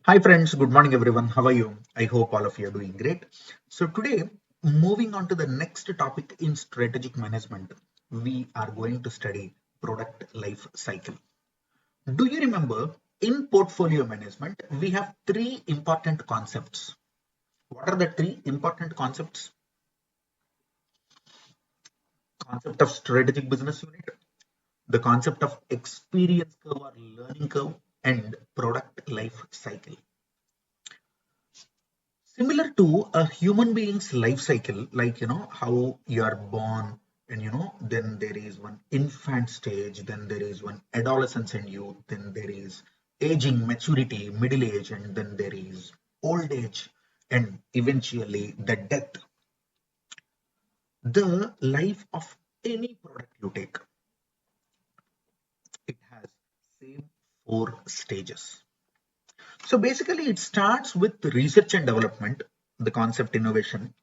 Hi friends, good morning everyone. How are you? I hope all of you are doing great. So today, moving on to the next topic in strategic management, we are going to study product life cycle. Do you remember in portfolio management, we have three important concepts. What are the three important concepts? Concept of strategic business unit, the concept of experience curve or learning curve, and product life cycle. Similar to a human being's life cycle, like how you are born, and then there is one infant stage, then there is one adolescence and youth, then there is aging, maturity, middle age, and then there is old age, and eventually the death. The life of any product you take, it has same four stages. So basically, it starts with research and development, the concept innovation.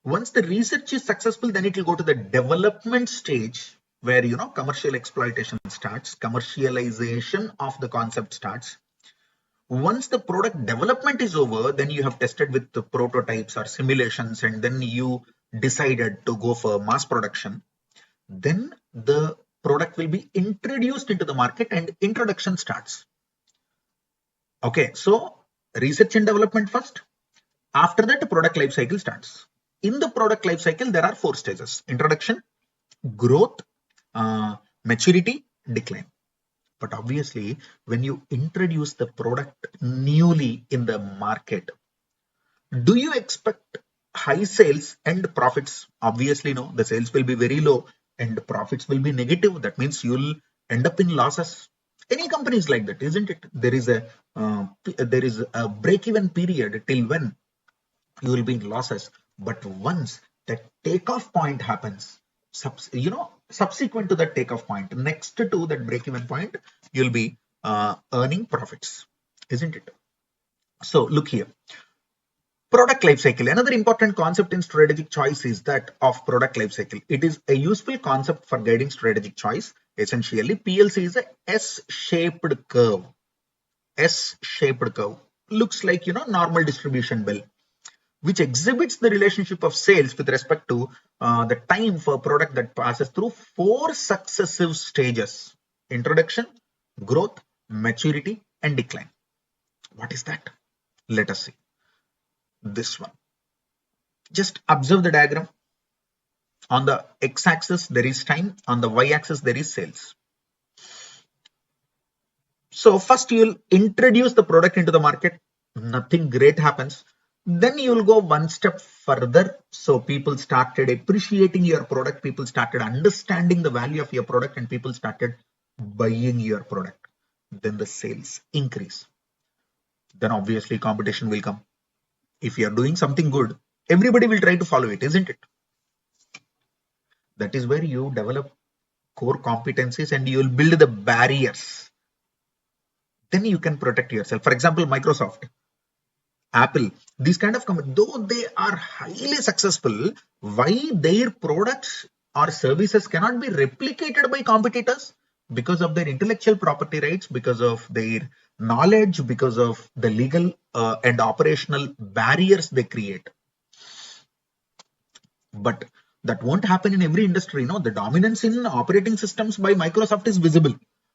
Once the research is successful, then it will go to the development stage where commercial exploitation starts, commercialization of the concept starts. Once the product development is over, then you have tested with the prototypes or simulations, and then you decided to go for mass production. Then the product will be introduced into the market and introduction starts. Okay, so research and development first. After that, the product life cycle starts. In the product life cycle, there are four stages: introduction, growth, maturity, decline. But obviously, when you introduce the product newly in the market, do you expect high sales and profits? Obviously, no. The sales will be very low and profits will be negative. That means you'll end up in losses. Any company is like that, isn't it? There is a break-even period till when you will be in losses. But once that takeoff point happens, subsequent to that takeoff point, next to that break-even point, you'll be earning profits, isn't it? So look here. Product life cycle. Another important concept in strategic choice is that of product life cycle. It is a useful concept for guiding strategic choice. Essentially, PLC is a S-shaped curve. S-shaped curve looks like normal distribution bell, which exhibits the relationship of sales with respect to the time for product that passes through four successive stages: introduction, growth, maturity, and decline. What is that? Let us see this one. Just observe the diagram. On the x-axis, there is time. On the y-axis, there is sales. So first you'll introduce the product into the market. Nothing great happens. Then you will go one step further. So people started appreciating your product. People started understanding the value of your product, and people started buying your product. Then the sales increase. Then obviously competition will come. If you are doing something good, everybody will try to follow it, isn't it? That is where you develop core competencies and you will build the barriers. Then you can protect yourself. For example, Microsoft, Apple, these kind of companies, though they are highly successful, why their products or services cannot be replicated by competitors? Because of their intellectual property rights, because of their knowledge, because of the legal and operational barriers they create. But that won't happen in every industry. The dominance in operating systems by Microsoft is visible.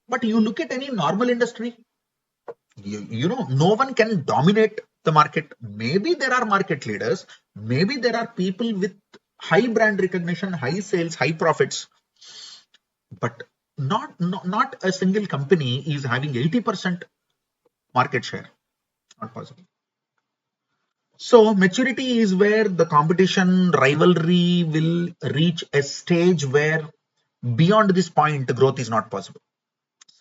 But you look at any normal industry, no one can dominate the market. Maybe there are market leaders, maybe there are people with high brand recognition, high sales, high profits, but not a single company is having 80% market share. Not possible. So maturity is where the competition rivalry will reach a stage where beyond this point growth is not possible.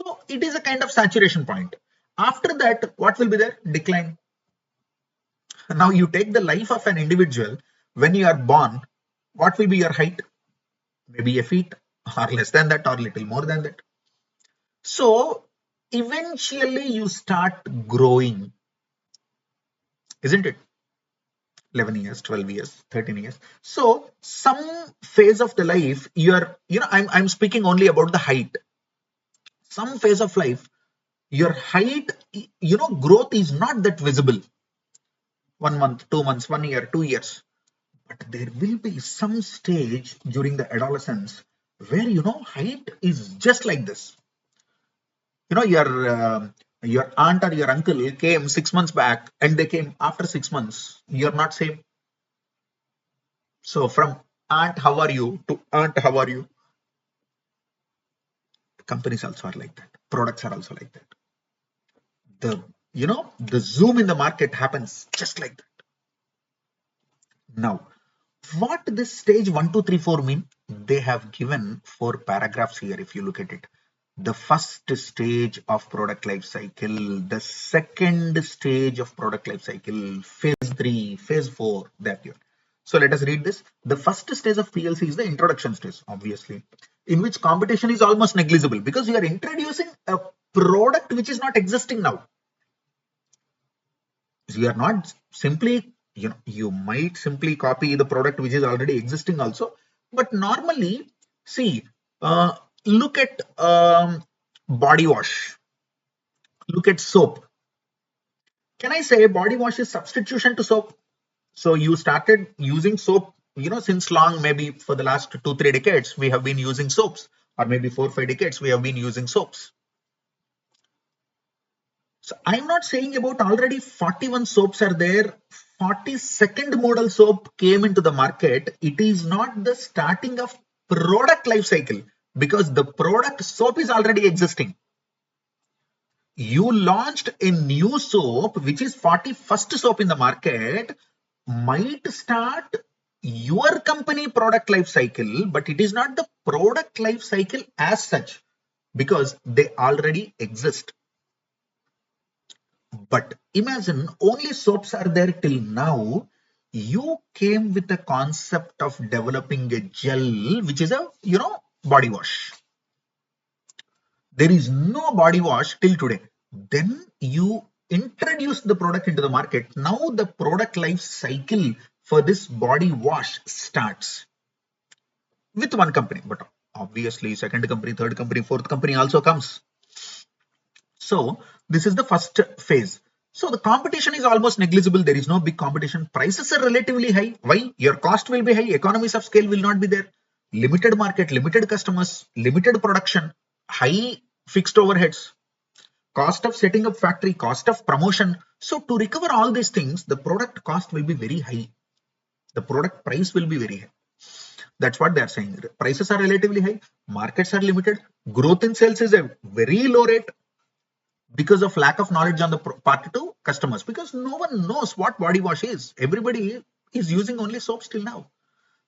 So it is a kind of saturation point. After that, what will be there? Decline. Now you take the life of an individual. When you are born, what will be your height? Maybe a feet, or less than that, or little more than that. So eventually you start growing, isn't it? 11 years, 12 years, 13 years. So some phase of the life, I'm speaking only about the height. Some phase of life, Your height, growth is not that visible. 1 month, 2 months, 1 year, 2 years. But there will be some stage during the adolescence where, height is just like this. Your aunt or your uncle came 6 months back and they came after 6 months. You're not same. So from aunt, how are you to aunt, how are you? Companies also are like that. Products are also like that. The zoom in the market happens just like that. Now, what this stage 1, 2, 3, 4 mean? They have given 4 paragraphs here if you look at it. The first stage of product life cycle, the second stage of product life cycle, phase 3, phase 4, that year. So let us read this. The first stage of PLC is the introduction stage, obviously, in which competition is almost negligible because you are introducing a product which is not existing now. You are not simply, you might simply copy the product which is already existing also, but normally, see, look at body wash, look at soap. Can I say body wash is substitution to soap? So you started using soap, since long, maybe for the last 2, 3 decades, we have been using soaps, or maybe 4, 5 decades, we have been using soaps. So I'm not saying about already 41 soaps are there. 42nd model soap came into the market. It is not the starting of product life cycle because the product soap is already existing. You launched a new soap, which is 41st soap in the market, might start your company product life cycle, but it is not the product life cycle as such because they already exist. But imagine only soaps are there till now. You came with the concept of developing a gel, which is a, body wash. There is no body wash till today. Then you introduce the product into the market. Now the product life cycle for this body wash starts with one company, but obviously second company, third company, fourth company also comes. So this is the first phase. So the competition is almost negligible. There is no big competition. Prices are relatively high. Why? Your cost will be high. Economies of scale will not be there. Limited market, limited customers, limited production, high fixed overheads, cost of setting up factory, cost of promotion. So to recover all these things, the product cost will be very high. The product price will be very high. That's what they are saying. Prices are relatively high. Markets are limited. Growth in sales is a very low rate because of lack of knowledge on the part to customers, because no one knows what body wash is. Everybody is using only soaps till now.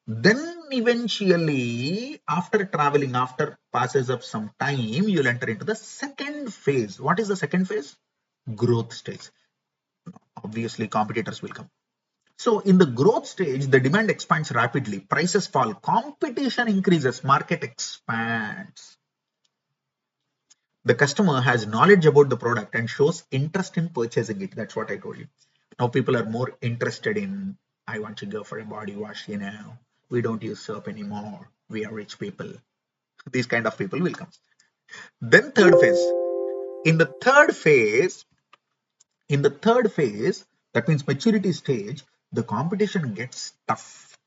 Then eventually, after traveling, after passes of some time, you'll enter into the second phase. What is the second phase? Growth stage. Obviously, competitors will come. So in the growth stage, the demand expands rapidly, prices fall, competition increases, market expands. The customer has knowledge about the product and shows interest in purchasing it. That's what I told you. Now people are more interested in, I want to go for a body wash, we don't use soap anymore. We are rich people. These kind of people will come. Then third phase. In the third phase, that means maturity stage, the competition gets tough.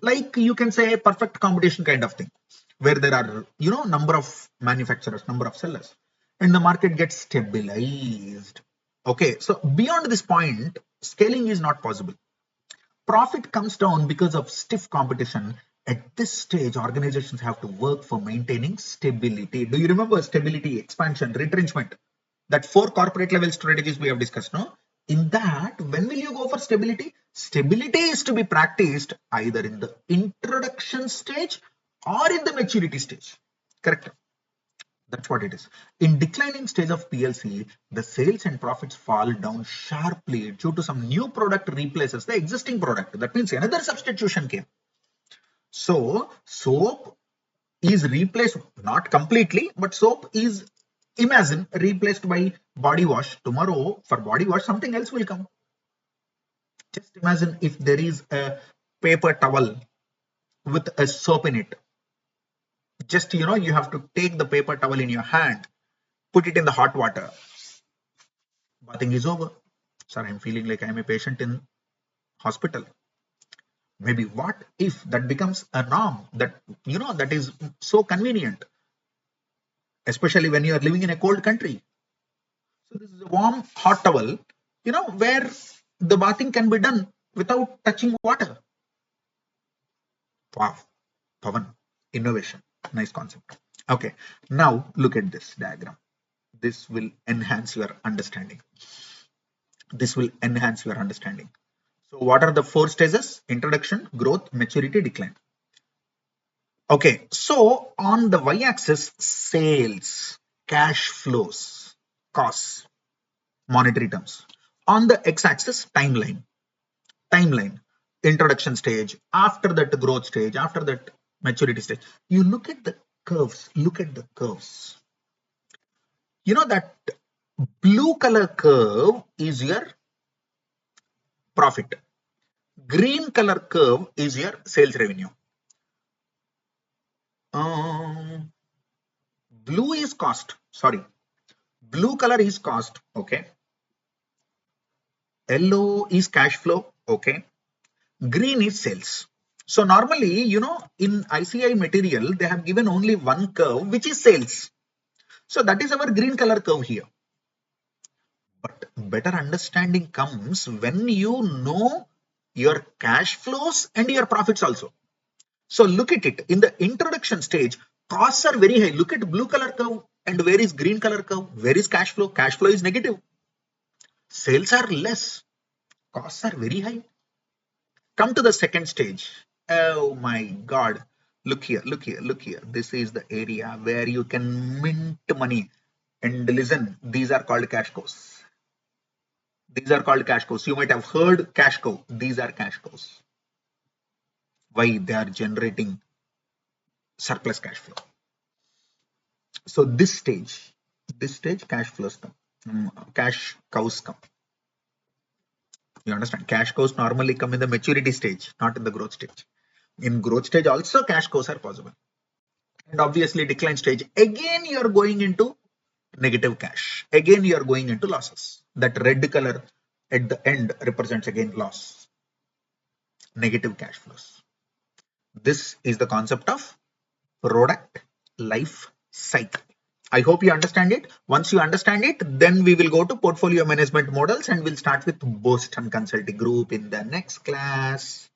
Like you can say a perfect competition kind of thing, where there are, number of manufacturers, number of sellers, and the market gets stabilized. Okay, so beyond this point, scaling is not possible. Profit comes down because of stiff competition. At this stage, organizations have to work for maintaining stability. Do you remember stability, expansion, retrenchment? That 4 corporate level strategies we have discussed, no? In that, when will you go for stability? Stability is to be practiced either in the introduction stage or in the maturity stage. Correct? That's what it is. In declining stage of PLC, the sales and profits fall down sharply due to some new product replaces the existing product. That means another substitution came. So soap is replaced, not completely, but soap is, imagine, replaced by body wash. Tomorrow for body wash, something else will come. Just imagine if there is a paper towel with a soap in it. Just, you have to take the paper towel in your hand, put it in the hot water, Bathing is over. Sir, I'm feeling like I'm a patient in hospital. Maybe what if that becomes a norm that, that is so convenient, especially when you are living in a cold country. So this is a warm hot towel, where the bathing can be done without touching water. Wow, Pavan, innovation, nice concept. Okay, now look at this diagram. This will enhance your understanding. This will enhance your understanding. So what are the 4 stages? Introduction, growth, maturity, decline. Okay, so on the y-axis, sales, cash flows, costs, monetary terms. On the x-axis, timeline, introduction stage, after that growth stage, after that maturity stage. You look at the curves, You know that blue color curve is your profit. Green color curve is your sales revenue. Blue is cost, sorry. Blue color is cost, okay. Yellow is cash flow, okay. Green is sales. So normally, in ICI material, they have given only one curve, which is sales. So that is our green color curve here. But better understanding comes when you know your cash flows and your profits also. So look at it. In the introduction stage, costs are very high. Look at blue color curve and where is green color curve? Where is cash flow? Cash flow is negative. Sales are less. Costs are very high. Come to the second stage. Oh my God. Look here. This is the area where you can mint money. And listen, these are called cash cows. You might have heard cash cow. These are cash cows. Why? They are generating surplus cash flow. So this stage, cash flows come. Cash cows come. You understand? Cash cows normally come in the maturity stage, not in the growth stage. In growth stage also cash cows are possible. And obviously decline stage, again you are going into negative cash. Again you are going into losses. That red color at the end represents again loss. Negative cash flows. This is the concept of product life cycle. I hope you understand it. Once you understand it, then we will go to portfolio management models and we'll start with Boston Consulting Group in the next class.